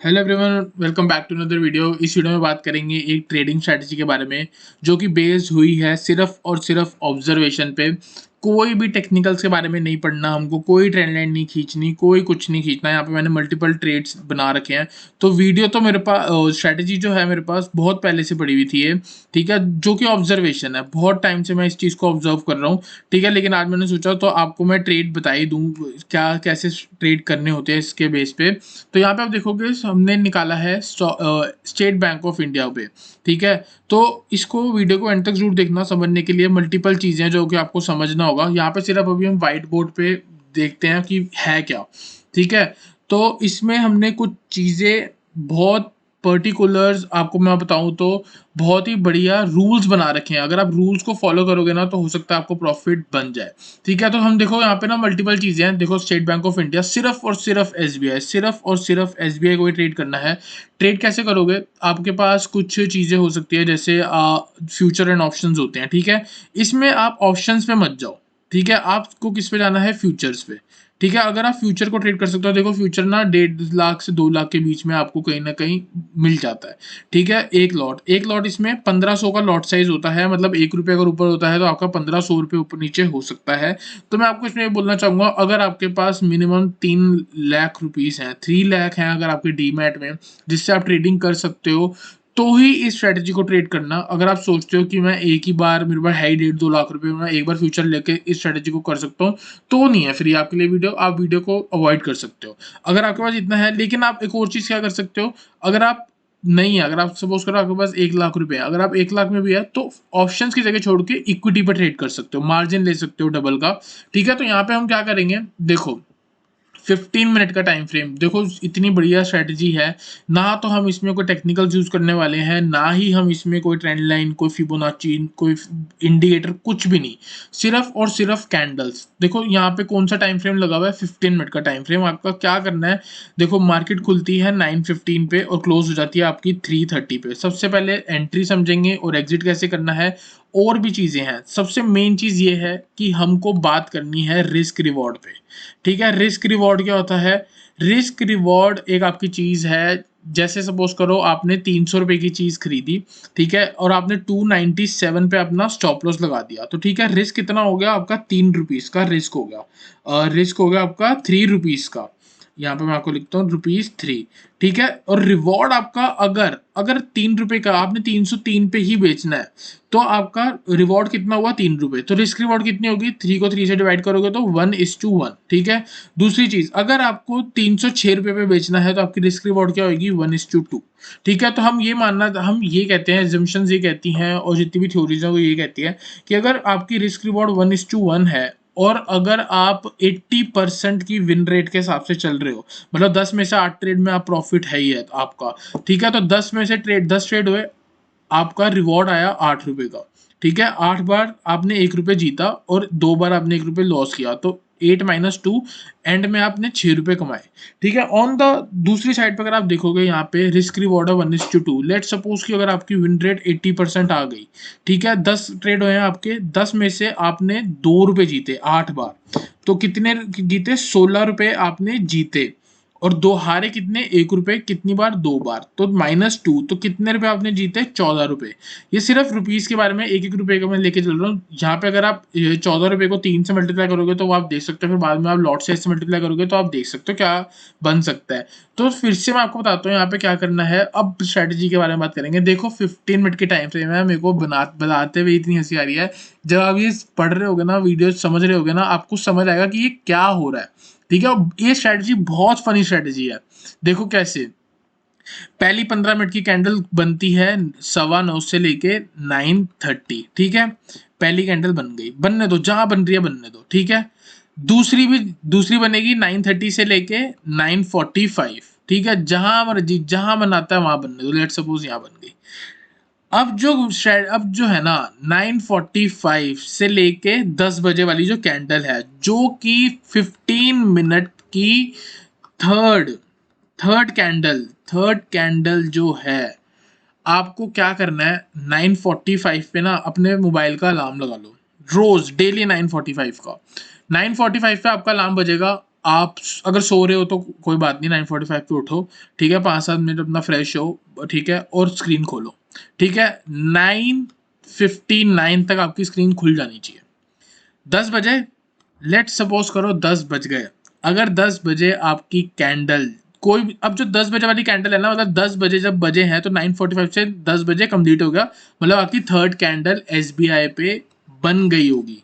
Hello everyone, welcome back to another video. इस video में बात करेंगे एक ट्रेडिंग स्ट्रैटेजी के बारे में जो कि बेस्ड हुई है सिर्फ और सिर्फ ऑब्जर्वेशन पे। कोई भी टेक्निकल्स के बारे में नहीं पढ़ना, हमको कोई ट्रेंड लाइन नहीं खींचनी, कोई कुछ नहीं खींचना। यहाँ पे मैंने मल्टीपल ट्रेड्स बना रखे हैं। तो वीडियो तो मेरे पास स्ट्रैटेजी जो है मेरे पास बहुत पहले से पड़ी हुई थी ये, ठीक है, जो कि ऑब्जर्वेशन है। बहुत टाइम से मैं इस चीज़ को ऑब्जर्व कर रहा हूँ, ठीक है। लेकिन आज मैंने सोचा तो आपको मैं ट्रेड बता ही दूँ, क्या कैसे ट्रेड करने होते हैं इसके बेस पे। तो यहाँ पे आप देखोगे हमने निकाला है स्टेट बैंक ऑफ इंडिया पे, ठीक है। तो इसको वीडियो को एंड तक जरूर देखना, समझने के लिए मल्टीपल चीज़ें हैं जो कि आपको समझना होगा। यहाँ पे सिर्फ अभी हम व्हाइट बोर्ड पे देखते हैं कि है क्या, ठीक है। तो इसमें हमने कुछ चीज़ें बहुत पर्टिकुलर्स आपको मैं बताऊं तो बहुत ही बढ़िया रूल्स बना रखे हैं। अगर आप रूल्स को फॉलो करोगे ना तो हो सकता है आपको प्रॉफिट बन जाए, ठीक है। तो हम देखो यहाँ पे ना मल्टीपल चीज़ें हैं। देखो स्टेट बैंक ऑफ इंडिया, सिर्फ और सिर्फ एसबीआई, सिर्फ और सिर्फ एसबीआई को ही ट्रेड करना है। ट्रेड कैसे करोगे? आपके पास कुछ चीज़ें हो सकती है, जैसे फ्यूचर एंड ऑप्शंस होते हैं, ठीक है। इसमें आप ऑप्शंस पे मत जाओ, ठीक है। आपको किस पे जाना है? फ्यूचर्स पे, ठीक है। अगर आप फ्यूचर को ट्रेड कर सकते हो, देखो फ्यूचर ना 1.5 लाख से 2 लाख के बीच में आपको कहीं ना कहीं मिल जाता है, ठीक है। एक लॉट इसमें 1500 का लॉट साइज होता है, मतलब 1 रुपये अगर ऊपर होता है तो आपका 1500 रुपये ऊपर नीचे हो सकता है। तो मैं आपको इसमें ये बोलना चाहूंगा, अगर आपके पास मिनिमम 3 लाख रुपीज हैं, 3 लाख हैं अगर आपके डीमैट में, जिससे आप ट्रेडिंग कर सकते हो, तो ही इस स्ट्रेटजी को ट्रेड करना। अगर आप सोचते हो कि मैं एक ही बार, मेरे पास है ही 1.5-2 लाख रुपए, मैं एक बार फ्यूचर लेके इस स्ट्रेटजी को कर सकता हूँ, तो नहीं है फिर ये आपके लिए वीडियो। आप वीडियो को अवॉइड कर सकते हो अगर आपके पास इतना है। लेकिन आप एक और चीज़ क्या कर सकते हो, अगर आप नहीं है, अगर आप सपोज करो आपके पास 1 लाख रुपए है, अगर आप 1 लाख में भी है तो ऑप्शंस की जगह छोड़ के इक्विटी पर ट्रेड कर सकते हो, मार्जिन ले सकते हो डबल का, ठीक है। तो यहाँ पे हम क्या करेंगे, देखो 15 मिनट का टाइम फ्रेम, देखो इतनी बढ़िया स्ट्रेटजी है। ना तो हम इसमें कोई टेक्निकल यूज करने वाले हैं, ना ही हम इसमें कोई ट्रेंड लाइन, कोई फिबोनाची, कोई इंडिकेटर, कुछ भी नहीं। सिर्फ और सिर्फ कैंडल्स। देखो यहाँ पे कौन सा टाइम फ्रेम लगा हुआ है? 15 मिनट का टाइम फ्रेम। आपका क्या करना है, देखो मार्केट खुलती है 9:15 पे और क्लोज हो जाती है आपकी 3:30 पे। सबसे पहले एंट्री समझेंगे और एग्जिट कैसे करना है, और भी चीजें हैं। सबसे मेन चीज ये है कि हमको बात करनी है रिस्क रिवॉर्ड पे, ठीक है। रिस्क रिवॉर्ड क्या होता है? रिस्क रिवॉर्ड एक आपकी चीज है, जैसे सपोज करो आपने 300 रुपए की चीज खरीदी, ठीक है, और आपने 297 पे अपना स्टॉप लॉस लगा दिया, तो ठीक है, रिस्क कितना हो गया आपका? 3 रुपीज का रिस्क हो गया। रिस्क हो गया आपका 3 रुपीज का। यहाँ पे मैं आपको लिखता हूँ ₹3, ठीक है। और रिवॉर्ड आपका, अगर अगर 3 रुपए का आपने 303 पे ही बेचना है, तो आपका रिवॉर्ड कितना हुआ? 3 रुपए। तो रिस्क रिवॉर्ड कितनी होगी? 3 को 3 से डिवाइड करोगे तो 1:1, ठीक है। दूसरी चीज, अगर आपको 306 रुपए पे बेचना है तो आपकी रिस्क रिवॉर्ड क्या होगी? 1:2, ठीक है। तो हम ये मानना, हम ये कहते हैं, एजम्पशंस ये कहती हैं और जितनी भी थ्योरीज हैं वो ये कहती है कि अगर आपकी रिस्क रिवॉर्ड 1:1 है, और अगर आप 80% की विन रेट के हिसाब से चल रहे हो, मतलब 10 में से 8 ट्रेड में आप प्रॉफिट है ही है आपका, ठीक है। तो 10 में से 10 ट्रेड हुए, आपका रिवॉर्ड आया 8 रुपए का, ठीक है। 8 बार आपने 1 रुपए जीता और 2 बार आपने 1 रुपए लॉस किया, तो 8 - 2, एंड में आपने 6 रुपए कमाए, ठीक है। ऑन द दूसरी साइड पर अगर आप देखोगे, यहाँ पे रिस्क रिवॉर्ड है 1:2। लेट सपोज कि अगर आपकी विन रेट 80% आ गई, ठीक है, 10 ट्रेड हुए हैं आपके, 10 में से आपने 2 रुपए जीते 8 बार, तो कितने जीते? 16 रुपए आपने जीते। और दो हारे कितने? 1 रुपए, कितनी बार? 2 बार, तो -2, तो कितने रुपए आपने जीते? 14 रुपए। ये सिर्फ रुपीज के बारे में, 1-1 रुपए का मैं लेके चल रहा हूँ। यहाँ पे अगर आप 14 रुपए को 3 से मल्टीप्लाई करोगे तो वो आप देख सकते हो, फिर बाद में आप लॉट साइज से मल्टीप्लाई करोगे तो आप देख सकते हो क्या बन सकता है। तो फिर से मैं आपको बताता हूँ यहाँ पे क्या करना है। अब स्ट्रेटेजी के बारे में बात करेंगे। देखो 15 मिनट के टाइम फ्रेम है, मेरे को बताते हुए इतनी हंसी आ रही है। जब आप ये पढ़ रहे होगे ना, वीडियो समझ रहे होगे ना, आपको समझ आएगा कि ये क्या हो रहा है, ठीक है। ये स्ट्रेटजी बहुत फनी स्ट्रेटजी है। देखो कैसे, पहली 15 मिनट की कैंडल बनती है 9:15 से लेके 9:30, ठीक है। पहली कैंडल बन गई, बनने दो, जहां बन रही है बनने दो, ठीक है। दूसरी बनेगी 9:30 से लेके 9:45, ठीक है। जहां मर्जी, जहां बनाता है वहां बनने दो। लेट सपोज यहाँ बन गई। अब जो है ना, 9:45 से लेके 10 बजे वाली जो कैंडल है, जो कि 15 मिनट की थर्ड थर्ड कैंडल जो है, आपको क्या करना है, 9:45 पे ना अपने मोबाइल का अलार्म लगा लो। रोज डेली 9:45 का, 9:45 पे आपका अलार्म बजेगा। आप अगर सो रहे हो तो कोई बात नहीं, 9:45 पे उठो, ठीक है, 5-7 मिनट अपना फ्रेश हो, ठीक है, और स्क्रीन खोलो, ठीक है, 9:59 तक आपकी स्क्रीन खुल जानी चाहिए। 10 बजे, लेट सपोज करो 10 बज गए, अगर 10 बजे आपकी कैंडल कोई भी, अब जो 10 बजे वाली कैंडल है ना, मतलब 10 बजे जब बजे हैं तो 9:45 से 10 बजे कंप्लीट हो गया, मतलब आपकी थर्ड कैंडल SBI पे बन गई होगी।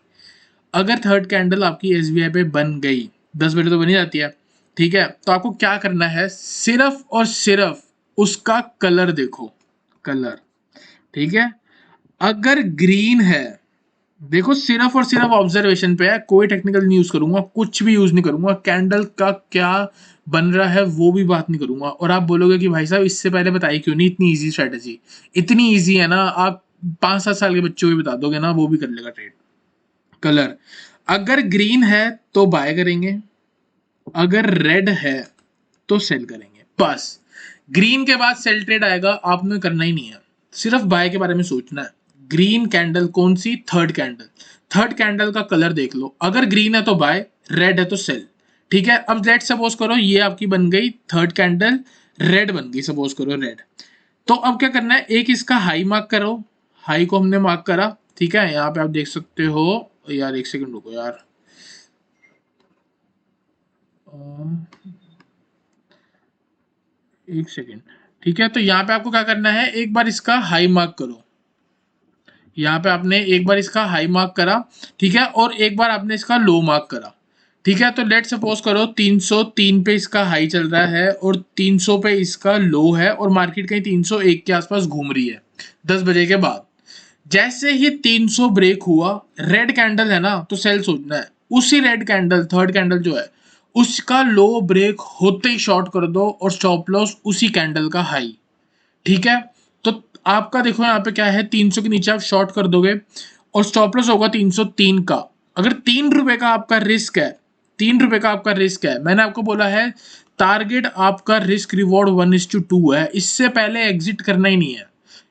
अगर थर्ड कैंडल आपकी SBI पे बन गई, 10 बजे तो बनी जाती है, ठीक है, तो आपको क्या करना है, सिर्फ और सिर्फ उसका कलर देखो, कलर, ठीक है, अगर ग्रीन है, देखो सिर्फ और सिर्फ ऑब्जर्वेशन पे है, कोई टेक्निकल नहीं यूज करूंगा, कुछ भी यूज नहीं करूंगा, कैंडल का क्या बन रहा है वो भी बात नहीं करूंगा। और आप बोलोगे कि भाई साहब इससे पहले बताई क्यों नहीं, इतनी इजी स्ट्रेटेजी, इतनी इजी है ना, आप 5-7 साल के बच्चों को भी बता दोगे ना, वो भी कर लेगा ट्रेड। कलर, अगर ग्रीन है तो बाय करेंगे, अगर रेड है तो सेल करेंगे, बस। ग्रीन के बाद सेल ट्रेड आएगा, आपने करना ही नहीं है, सिर्फ बाय के बारे में सोचना है। ग्रीन कैंडल कौन सी, थर्ड कैंडल, थर्ड कैंडल का कलर देख लो, अगर ग्रीन है तो बाय, रेड है तो सेल, ठीक है। अब लेट सपोज करो ये आपकी बन गई थर्ड कैंडल, रेड बन गई, सपोज करो रेड, तो अब क्या करना है, एक इसका हाई मार्क करो, हाई को हमने मार्क करा, ठीक है, यहाँ पे आप देख सकते हो, यार एक सेकंड रुको यार, एक सेकेंड, ठीक है, तो यहाँ पे आपको क्या करना है, एक बार इसका हाई मार्क करो, यहाँ पे आपने एक बार इसका हाई मार्क करा, ठीक है, और एक बार आपने इसका लो मार्क करा, ठीक है, तो लेट सपोज करो 303 पे इसका हाई चल रहा है और 300 पे इसका लो है, और मार्केट कहीं 301 के आसपास घूम रही है 10 बजे के बाद। जैसे ही 300 ब्रेक हुआ, रेड कैंडल है ना, तो सेल सोचना है, उसी रेड कैंडल, थर्ड कैंडल जो है, उसका लो ब्रेक होते ही शॉर्ट कर दो और स्टॉप लॉस उसी कैंडल का हाई, ठीक है। तो आपका देखो यहाँ पे क्या है, 300 के नीचे आप शॉर्ट कर दोगे और स्टॉप लॉस होगा 303 का। अगर 3 रुपए का आपका रिस्क है, 3 रुपए का आपका रिस्क है, मैंने आपको बोला है टारगेट आपका रिस्क रिवॉर्ड 1:2 है, इससे पहले एग्जिट करना ही नहीं है,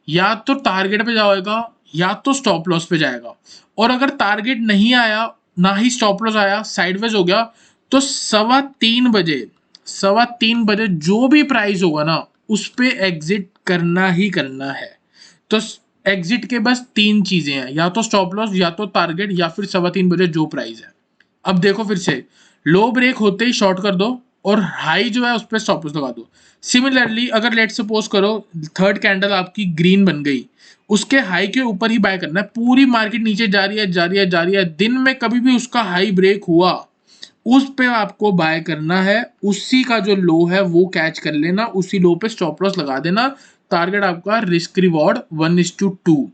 या तो टारगेट पे जाएगा या तो स्टॉप लॉस पे जाएगा। और अगर टारगेट नहीं आया, ना ही स्टॉप लॉस आया, साइडवेज हो गया, तो 3:15 बजे, 3:15 बजे जो भी प्राइस होगा ना, उस पे एग्जिट करना ही करना है। तो एग्जिट के बस 3 चीजें हैं, या तो स्टॉप लॉस, या तो टारगेट, या फिर 3:15 बजे जो प्राइस है। अब देखो फिर से, लो ब्रेक होते ही शॉर्ट कर दो और हाई जो है उस पर स्टॉप लॉस लगा दो। सिमिलरली अगर लेट सपोज करो थर्ड कैंडल आपकी ग्रीन बन गई, उसके हाई के ऊपर ही बाय करना है, पूरी मार्केट नीचे जा रही है, जा रही है, जा रही है, दिन में कभी भी उसका हाई ब्रेक हुआ, उस पे आपको बाय करना है, उसी का जो लो है वो कैच कर लेना, उसी लो पे स्टॉप लॉस लगा देना। टारगेट आपका रिस्क रिवॉर्ड 1:2,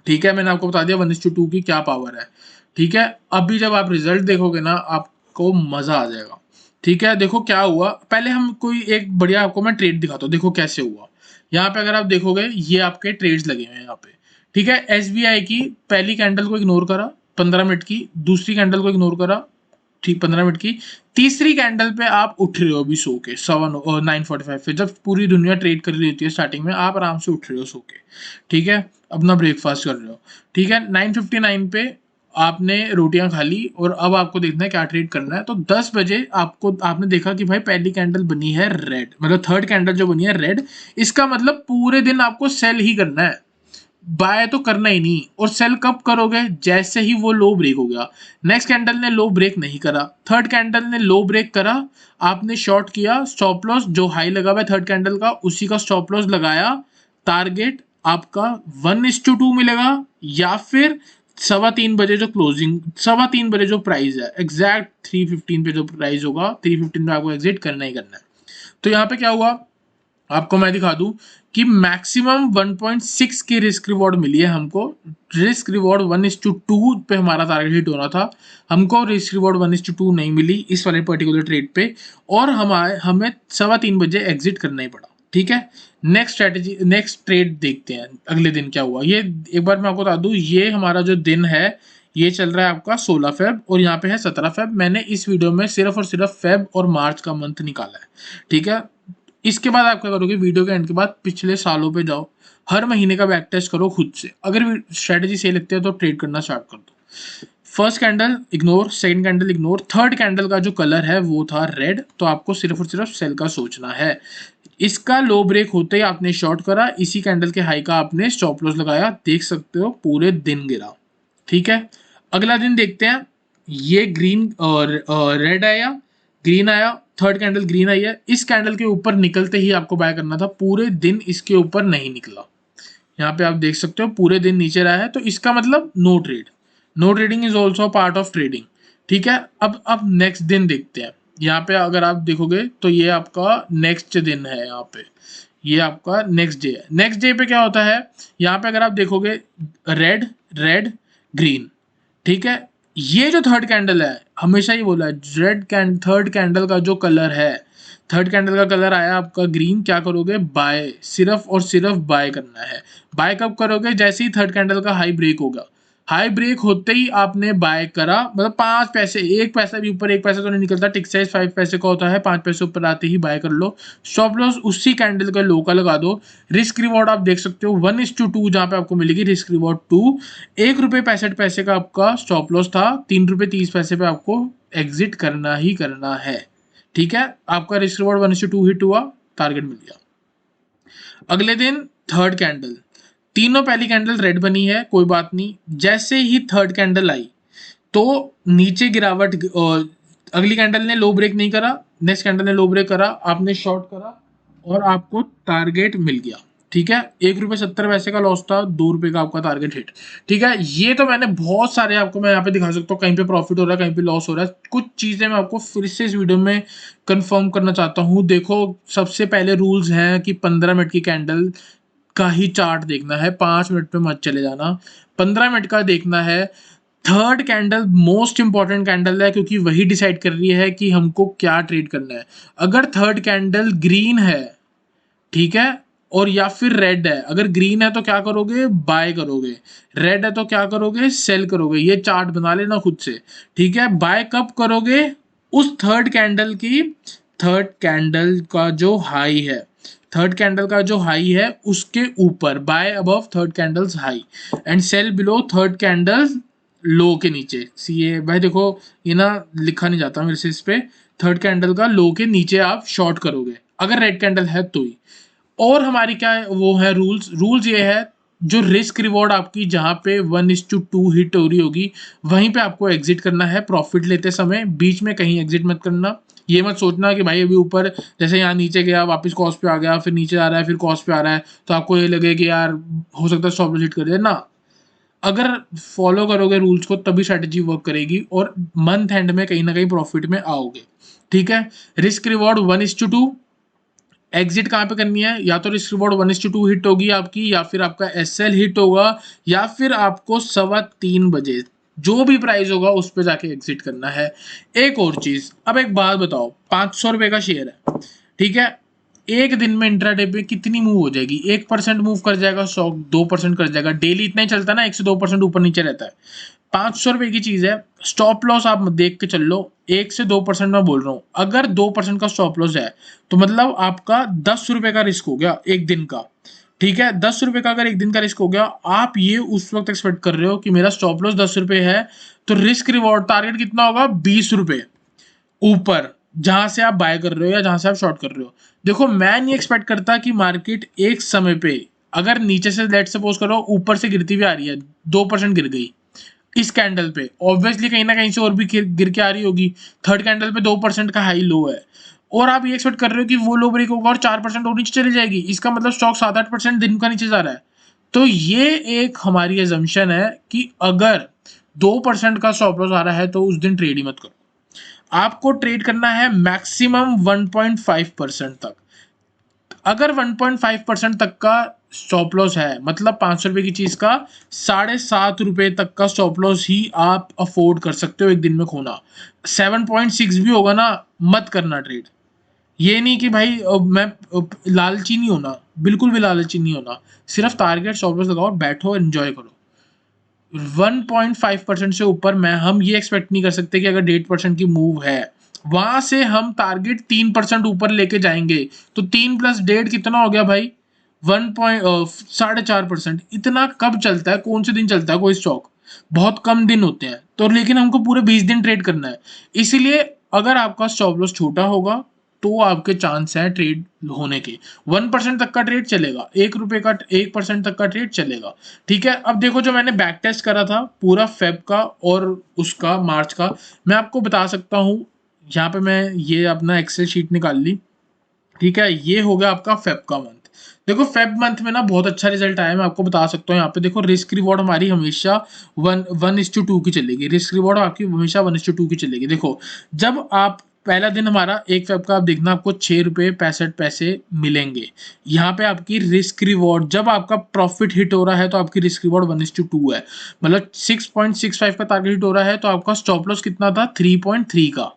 ठीक है, मैंने आपको बता दिया 1:2 की क्या पावर है, ठीक है। अभी जब आप रिजल्ट देखोगे ना, आपको मजा आ जाएगा, ठीक है। देखो क्या हुआ, पहले हम कोई एक बढ़िया आपको मैं ट्रेड दिखाता हूँ, देखो कैसे हुआ। यहाँ पे अगर आप देखोगे, ये आपके ट्रेड्स लगे हुए हैं यहाँ पे, ठीक है। SBI की पहली कैंडल को इग्नोर करा 15 मिनट की, दूसरी कैंडल को इग्नोर करा, ठीक, 15 मिनट की, तीसरी कैंडल पे आप उठ रहे हो अभी सो के, 9:45 पे, जब पूरी दुनिया ट्रेड कर रही होती है स्टार्टिंग में, आप आराम से उठ रहे हो सो के, ठीक है, अपना ब्रेकफास्ट कर रहे हो, ठीक है। 9:59 पे आपने रोटियां खा ली और अब आपको देखना है क्या ट्रेड करना है। तो 10 बजे आपने देखा कि भाई पहली कैंडल बनी है रेड, मतलब थर्ड कैंडल जो बनी है रेड, इसका मतलब पूरे दिन आपको सेल ही करना है, बाय तो करना ही नहीं। और सेल कब करोगे, जैसे ही वो लो ब्रेक हो गया। नेक्स्ट कैंडल ने लो ब्रेक नहीं करा, थर्ड कैंडल ने लो ब्रेक करा, आपने शॉर्ट किया, स्टॉप लॉस जो हाई लगा हुआ है थर्ड कैंडल का, उसी का स्टॉप लॉस लगाया, टारगेट आपका 1:2 मिलेगा, या फिर 3:15 बजे जो क्लोजिंग, 3:15 बजे जो प्राइस है, एग्जैक्ट 3:15 पे जो प्राइस होगा, 3:15 में आपको एग्जिट करना ही करना है। तो यहाँ पे क्या हुआ, आपको मैं दिखा दूं कि मैक्सिमम 1.6 की रिस्क रिवॉर्ड मिली है हमको। रिस्क रिवॉर्ड 1:2 पे हमारा टारगेट हिट होना था, हमको रिस्क रिवॉर्ड 1:2 नहीं मिली इस वाले पर्टिकुलर ट्रेड पे, और हमें 3:15 बजे एग्जिट करना ही पड़ा, ठीक है। नेक्स्ट स्ट्रेटेजी, नेक्स्ट ट्रेड देखते हैं अगले दिन क्या हुआ। ये एक बार मैं आपको बता दूं, ये हमारा जो दिन है ये चल रहा है आपका 16 फेब और यहाँ पे है 17 फेब। मैंने इस वीडियो में सिर्फ और सिर्फ फेब और मार्च का मंथ निकाला है, ठीक है। इसके बाद आप क्या करोगे, वीडियो के एंड के बाद पिछले सालों पे जाओ, हर महीने का बैक टेस्ट करो खुद से, अगर स्ट्रेटेजी सही लगती है तो ट्रेड करना स्टार्ट कर दो। First candle ignore, second candle ignore, third candle का जो कलर है वो था रेड, तो आपको सिर्फ और सिर्फ सेल का सोचना है। इसका लो ब्रेक होते ही आपने शॉर्ट करा, इसी कैंडल के हाई का आपने स्टॉप लॉस लगाया, देख सकते हो पूरे दिन गिरा। ठीक है, अगला दिन देखते हैं। ये ग्रीन और रेड आया, ग्रीन आया, थर्ड कैंडल ग्रीन आई है। इस कैंडल के ऊपर निकलते ही आपको बाय करना था, पूरे दिन इसके ऊपर नहीं निकला। यहाँ पे आप देख सकते हो पूरे दिन नीचे रहा है, तो इसका मतलब no trade. No trading is also part of trading. ठीक है, अब नेक्स्ट दिन देखते हैं। यहाँ पे अगर आप देखोगे तो ये आपका नेक्स्ट दिन है, यहाँ पे ये आपका नेक्स्ट डे है। नेक्स्ट डे पे क्या होता है, यहाँ पे अगर आप देखोगे रेड रेड ग्रीन। ठीक है, ये जो थर्ड कैंडल है, हमेशा ही बोला है थर्ड कैंडल का जो कलर है, थर्ड कैंडल का कलर आया आपका ग्रीन, क्या करोगे, बाय, सिर्फ और सिर्फ बाय करना है। बाय कब करोगे, जैसे ही थर्ड कैंडल का हाई ब्रेक होगा, हाई ब्रेक होते ही आपने बाय करा, मतलब 5 पैसे, 1 पैसा भी ऊपर, 1 पैसा तो नहीं निकलता, टिक साइज 5 पैसे का होता है, 5 पैसे ऊपर आते ही बाय कर लो। स्टॉप लॉस उसी कैंडल का लो का लगा दो। रिस्क रिवॉर्ड आप देख सकते हो 1:2 जहां पे आपको मिलेगी रिस्क रिवॉर्ड 2। ₹1.65 का आपका स्टॉप लॉस था, ₹3.30 पे आपको एग्जिट करना ही करना है। ठीक है, आपका रिस्क रिवॉर्ड 1:2 हिट हुआ, टारगेट मिल गया। अगले दिन थर्ड कैंडल, तीनों पहली कैंडल रेड बनी है, कोई बात नहीं। जैसे ही थर्ड कैंडल आई तो नीचे गिरावट, अगली कैंडल ने लो ब्रेक नहीं करा, नेक्स्ट कैंडल ने लो ब्रेक करा, आपने शॉर्ट करा और आपको टारगेट मिल गया। ठीक है, ₹1.70 का लॉस था, ₹2 का आपका टारगेट हिट। ठीक है, ये तो मैंने बहुत सारे आपको मैं यहाँ पे दिखा सकता हूँ, कहीं पे प्रॉफिट हो रहा है, कहीं पे लॉस हो रहा है। कुछ चीजें मैं आपको फिर से इस वीडियो में कंफर्म करना चाहता हूँ। देखो, सबसे पहले रूल्स हैं कि 15 मिनट की कैंडल का ही चार्ट देखना है, 5 मिनट पे मत चले जाना, 15 मिनट का देखना है। Third candle most important candle है, क्योंकि वही डिसाइड कर रही है कि हमको क्या ट्रेड करना है। अगर थर्ड कैंडल ग्रीन है, ठीक है, और या फिर रेड है, अगर ग्रीन है तो क्या करोगे, बाय करोगे, रेड है तो क्या करोगे, सेल करोगे। ये चार्ट बना लेना खुद से। ठीक है, बाय कब करोगे, उस थर्ड कैंडल की, थर्ड कैंडल का जो हाई है, थर्ड कैंडल का जो हाई है उसके ऊपर, buy above third candles high and sell below third candle low के नीचे। सी ए भाई देखो, ये ना लिखा नहीं जाता मेरे से इस पे, थर्ड कैंडल का लो के नीचे आप शॉर्ट करोगे, अगर रेड कैंडल है तो ही। और हमारी क्या है, वो है रूल्स ये है, जो रिस्क रिवॉर्ड आपकी जहां पे 1:2 हिट हो रही होगी, वहीं पे आपको एग्जिट करना है प्रॉफिट लेते समय, बीच में कहीं एग्जिट मत करना। ये मत सोचना कि भाई अभी ऊपर, जैसे यहाँ नीचे गया वापस कॉस्ट पे आ गया, फिर नीचे आ रहा है फिर कॉस्ट पे आ रहा है, तो आपको ये लगे कि यार हो सकता है स्टॉप लॉस हिट कर दे ना। अगर फॉलो करोगे रूल्स को तभी स्ट्रेटेजी वर्क करेगी और मंथ एंड में कहीं ना कहीं प्रॉफिट में आओगे। ठीक है, रिस्क रिवॉर्ड 1:2। एग्जिट कहाँ पे करनी है, या तो रिस्क रिवॉर्ड 1:2 हिट होगी आपकी, या फिर आपका एसएल हिट होगा, या फिर आपको 3:15 जो भी प्राइस होगा उस पे जाके एग्जिट करना है। एक और चीज, अब एक बात बताओ, ₹500 का शेयर है, ठीक है, एक दिन में इंट्राडे पे कितनी मूव हो जाएगी, 1% मूव कर जाएगा स्टॉक, 2% कर जाएगा, डेली इतना ही चलता है ना, 1 से 2% ऊपर नीचे रहता है। ₹500 की चीज है, स्टॉप लॉस आप देख के चल लो, 1 से 2% मैं बोल रहा हूँ, अगर 2% का स्टॉप लॉस है तो मतलब आपका ₹10 का रिस्क हो गया एक दिन का। ठीक है, ₹10 का अगर एक दिन का रिस्क हो गया, आप ये उस वक्त एक्सपेक्ट कर रहे हो कि मेरा स्टॉप लॉस ₹10 है, तो रिस्क रिवॉर्ड टारगेट कितना होगा, ₹20 ऊपर, जहां से आप बाय कर रहे हो या जहां से आप शॉर्ट कर रहे हो। देखो, मैं नहीं एक्सपेक्ट करता कि मार्केट एक समय पे, अगर नीचे से लेट सपोज करो ऊपर से गिरती हुई आ रही है, 2% गिर गई इस कैंडल पे, ऑब्वियसली कहीं ना कहीं से और भी गिर के आ रही होगी। थर्ड कैंडल पे 2% का हाई लो है, और आप ये एक्सपेक्ट कर रहे हो कि वो लो ब्रेक होगा और 4% और नीचे चली जाएगी, इसका मतलब स्टॉक 7-8% दिन का नीचे जा रहा है। तो ये एक हमारी एजम्पशन है कि अगर 2% का स्टॉप लॉस आ रहा है तो उस दिन ट्रेड ही मत करो। आपको ट्रेड करना है मैक्सिमम 1.5% तक। अगर 1.5% तक का स्टॉप लॉस है, मतलब ₹500 की चीज का ₹7.5 तक का स्टॉप लॉस ही आप अफोर्ड कर सकते हो एक दिन में खोना। 7.6 भी होगा ना, मत करना ट्रेड। ये नहीं कि भाई मैं लालची नहीं होना, बिल्कुल भी लालची नहीं होना, सिर्फ टारगेट स्टॉप लॉस लगाओ, बैठो, एंजॉय करो। 1.5% से ऊपर हम ये एक्सपेक्ट नहीं कर सकते कि अगर 1.5% की मूव है, वहां से हम टारगेट 3% ऊपर लेके जाएंगे, तो 3 + 1.5 कितना हो गया भाई, 4.5%। इतना कब चलता है, कौन से दिन चलता है कोई स्टॉक, बहुत कम दिन होते हैं, तो लेकिन हमको पूरे 20 दिन ट्रेड करना है। इसीलिए अगर आपका स्टॉप लॉस छोटा होगा तो आपके चांस है ट्रेड होने के। 1% तक का ट्रेड चलेगा, 1 रुपए का 1% तक का ट्रेड चलेगा। ठीक है, अब देखो जो मैंने बैक टेस्ट करा था पूरा फेब का और उसका मार्च का, मैं आपको बता सकता हूँ। यहाँ पे मैं ये अपना एक्सेल शीट निकाल ली। ठीक है, ये हो गया आपका फेब का मंथ। देखो फेब मंथ में ना बहुत अच्छा रिजल्ट आया, मैं आपको बता सकता हूँ। यहाँ पे देखो रिस्क रिवॉर्ड हमारी हमेशा 1:2 की चलेगी। रिस्क रिवॉर्ड आपकी हमेशा 1:2 की चलेगी। देखो जब आप पहला दिन हमारा 1 फेब का, आप देखना आपको 6 रुपये 65 पैसे मिलेंगे। यहाँ पे आपकी रिस्क रिवॉर्ड, जब आपका प्रॉफिट हिट हो रहा है तो आपकी रिस्क रिवॉर्ड 1:2 है। मतलब 6.65 का टारगेट हिट हो रहा है तो आपका स्टॉप लॉस कितना था, 3.3 का,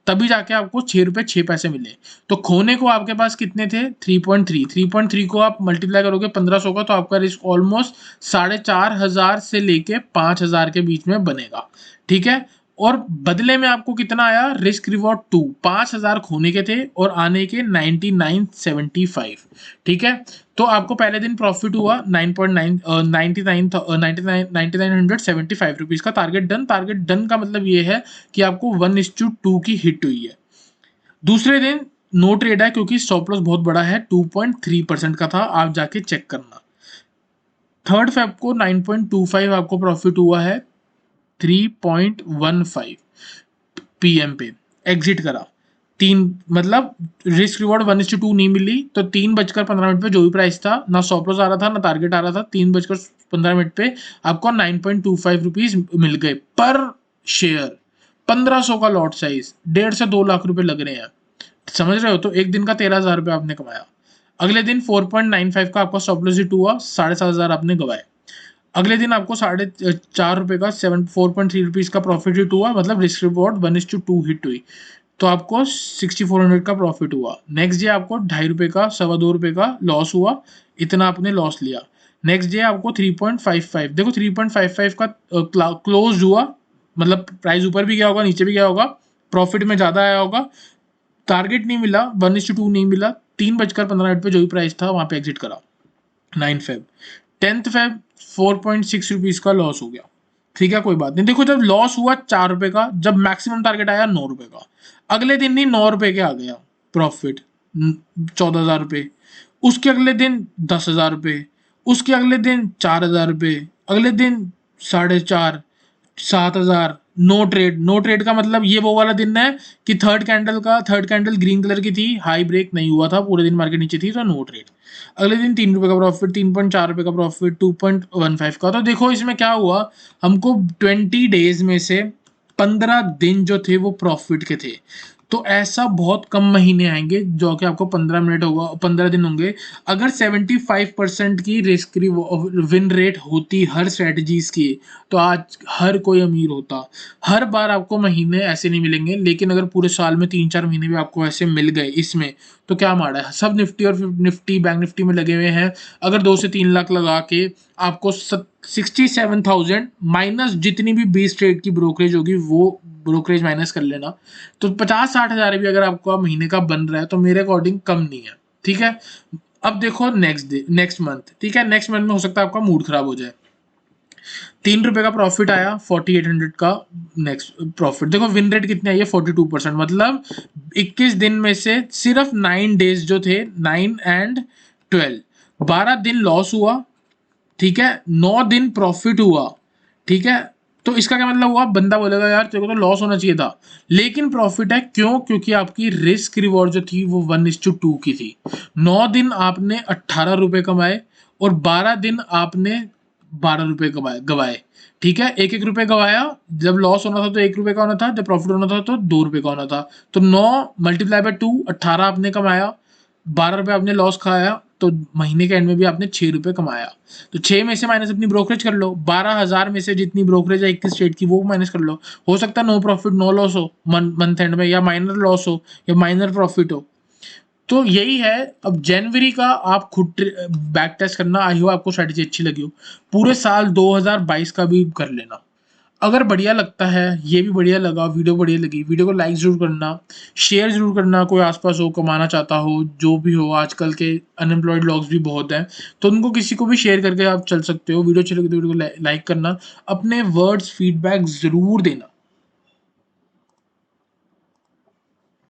तभी जाके आपको 6 रुपये 6 पैसे मिले। तो खोने को आपके पास कितने थे, 3.3 को आप मल्टीप्लाई करोगे 1500 का, तो आपका रिस्क ऑलमोस्ट 4,500 से लेके 5,000 के बीच में बनेगा। ठीक है, और बदले में आपको कितना आया, रिस्क रिवॉर्ड 2, 5,000 खोने के थे और आने के 9975। ठीक है, तो आपको पहले दिन प्रॉफिट हुआ 99,975 रुपीज का। Target done. टारगेट डन का मतलब ये है कि आपको 1:2 की हिट हुई है। दूसरे दिन नो ट्रेड है क्योंकि स्टॉप लॉस बहुत बड़ा है, 2.3% का था, आप जाके चेक करना। थर्ड फेब को 9.25 आपको प्रॉफिट हुआ है, 3.15 पीएम पे एग्जिट करा। तीन मतलब रिस्क रिवॉर्ड 1:2 नहीं मिली, तो 3:15 पे जो भी प्राइस था, ना स्टॉप लॉस आ रहा था ना टारगेट आ रहा था, 3:15 पे आपको 9.25 रुपीज मिल गए पर शेयर। 1500 का लॉट साइज, 1.5 से 2 लाख रुपए लग रहे हैं, समझ रहे हो। तो एक दिन का 13,000 रुपये आपने कमाया। अगले दिन 4.95 का आपका स्टॉप लॉस हिट हुआ, 7,500 आपने गवाए। अगले दिन आपको 4.5 रुपए का 4.3 रुपीज का प्रॉफिट हिट हुआ, मतलब रिस्क रिवॉर्ड 1:2 हिट हुई, तो आपको 6,400 का प्रॉफिट हुआ। नेक्स्ट डे आपको 2.5 रुपए का 2.25 रुपए का लॉस हुआ, इतना आपने लॉस लिया। नेक्स्ट डे आपको 3.55, देखो 3.55 का क्लोज हुआ, मतलब प्राइस ऊपर भी गया होगा नीचे भी गया होगा, प्रॉफिट में ज़्यादा आया होगा। टारगेट नहीं मिला, 1:2 नहीं मिला, 3:15 पे जो भी प्राइस था वहां पे एग्जिट करा। 9 फेब। 10th फेब 4.6 रुपीज का लॉस हो गया। ठीक है, कोई बात नहीं। देखो जब लॉस हुआ 4 रुपए का, जब मैक्सिमम टारगेट आया 9 रुपए का, अगले दिन नहीं 9 रुपए के आ गया प्रॉफिट, 14,000 रुपये। उसके अगले दिन 10,000 रुपये, उसके अगले दिन 4,000 रुपये, अगले दिन 4,500, 7,000। No trade. नो ट्रेड का मतलब ये वो वाला दिन है कि थर्ड कैंडल ग्रीन कलर की थी, हाई ब्रेक नहीं हुआ था, पूरे दिन मार्केट नीचे थी, तो नो ट्रेड। अगले दिन 3 रुपए का प्रॉफिट, 3.4 रुपए का प्रॉफिट, 2.15 का। तो देखो इसमें क्या हुआ, हमको 20 डेज में से 15 दिन जो थे वो प्रॉफिट के थे। तो ऐसा बहुत कम महीने आएंगे जो कि आपको 15 मिनट होगा, 15 दिन होंगे। अगर 75% की रिस्क विन रेट होती हर स्ट्रेटजीज की, तो आज हर कोई अमीर होता। हर बार आपको महीने ऐसे नहीं मिलेंगे, लेकिन अगर पूरे साल में 3-4 महीने भी आपको ऐसे मिल गए इसमें, तो क्या माड़ा है। सब निफ्टी और निफ्टी बैंक निफ्टी में लगे हुए हैं। अगर 2 से 3 लाख लगा के आपको 67,000 माइनस जितनी भी 20 ट्रेड की ब्रोकरेज होगी, वो ब्रोकरेज माइनस कर लेना, तो 50-60 हज़ार भी अगर आपको महीने का बन रहा है तो मेरे अकॉर्डिंग कम नहीं है। ठीक है, अब देखो नेक्स्ट मंथ। ठीक है, नेक्स्ट मंथ में हो सकता है आपका मूड खराब हो जाए। 3 रुपए का प्रॉफिट आया, 4,800 का नेक्स्ट प्रॉफिट। देखो विन रेट कितनी आई है, 42%। मतलब 21 दिन में से सिर्फ 9 डेज जो थे, 9 एंड 12, 12 दिन लॉस हुआ। ठीक है, 9 दिन प्रॉफिट हुआ। ठीक है, तो इसका क्या मतलब हुआ, बंदा बोलेगा यार तेरे को तो लॉस होना चाहिए था, लेकिन प्रॉफिट है। क्यों? क्योंकि आपकी रिस्क रिवॉर्ड जो थी वो 1:2 की थी। 9 दिन आपने 18 रुपए कमाए और 12 दिन आपने 12 रुपए गवाए। ठीक है, 1-1 रुपए गवाया। जब लॉस होना था तो 1 रुपए का होना था, जब प्रॉफिट होना था तो 2 रुपए का होना था। तो 9 मल्टीप्लाई बाय 2, 18 आपने कमाया, 12 रुपए आपने लॉस खाया, तो महीने के एंड में भी आपने 6 रुपए कमाया। तो 6 में से माइनस अपनी ब्रोकरेज कर लो, 12,000 में से जितनी ब्रोकरेज है 21 स्टेट की वो माइनस कर लो। हो सकता है नो प्रॉफिट नो लॉस हो मंथ एंड में, या माइनर लॉस हो या माइनर प्रॉफिट हो। तो यही है। अब जनवरी का आप खुद बैक टेस्ट करना। आई हो आपको स्ट्रेटेजी अच्छी लगी हो। पूरे साल 2022 का भी कर लेना। अगर बढ़िया लगता है, ये भी बढ़िया लगा, वीडियो बढ़िया लगी, वीडियो को लाइक ज़रूर करना, शेयर ज़रूर करना, कोई आस-पास हो, कमाना चाहता हो, जो भी हो, आजकल के अनएम्प्लॉयड लोग्स भी बहुत हैं, तो उनको किसी को भी शेयर करके आप चल सकते हो। वीडियो अच्छी लगी तो वीडियो को लाइक करना, अपने वर्ड्स फीडबैक ज़रूर देना।